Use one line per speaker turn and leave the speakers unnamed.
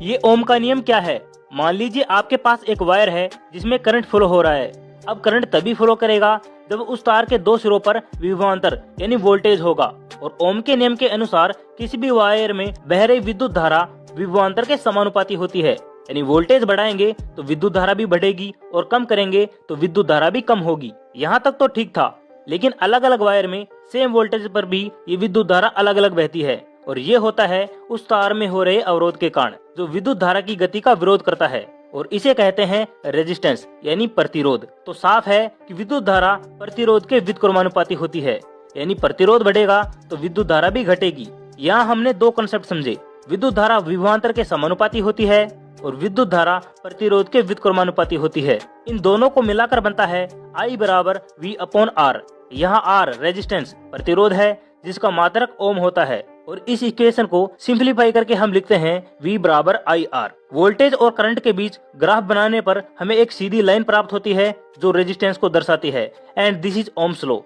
ये ओम का नियम क्या है? मान लीजिए आपके पास एक वायर है जिसमें करंट फ्लो हो रहा है। अब करंट तभी फ्लो करेगा जब उस तार के दो सिरों पर विभवांतर यानी वोल्टेज होगा। और ओम के नियम के अनुसार किसी भी वायर में बह रही विद्युत धारा विभवांतर के समानुपाती होती है। यानी वोल्टेज बढ़ाएंगे तो विद्युत धारा भी बढ़ेगी और कम करेंगे तो विद्युत धारा भी कम होगी। यहाँ तक तो ठीक था, लेकिन अलग अलग वायर में सेम वोल्टेज पर भी ये विद्युत धारा अलग अलग बहती है। और ये होता है उस तार में हो रहे अवरोध के कारण, जो विद्युत धारा की गति का विरोध करता है, और इसे कहते हैं रेजिस्टेंस यानी प्रतिरोध। तो साफ है कि विद्युत धारा प्रतिरोध के व्युत्क्रमानुपाती होती है। यानी प्रतिरोध बढ़ेगा तो विद्युत धारा भी घटेगी। यहाँ हमने दो कंसेप्ट समझे, विद्युत धारा विभवांतर के समानुपाती होती है और विद्युत धारा प्रतिरोध के व्युत्क्रमानुपाती होती है। इन दोनों को मिलाकर बनता है I बराबर V/R। यहाँ R रेजिस्टेंस प्रतिरोध है जिसका मात्रक ओम होता है, और इस इक्वेशन को सिंप्लीफाई करके हम लिखते हैं V बराबर IR। वोल्टेज और करंट के बीच ग्राफ बनाने पर हमें एक सीधी लाइन प्राप्त होती है जो रेजिस्टेंस को दर्शाती है, and this is Ohm's law.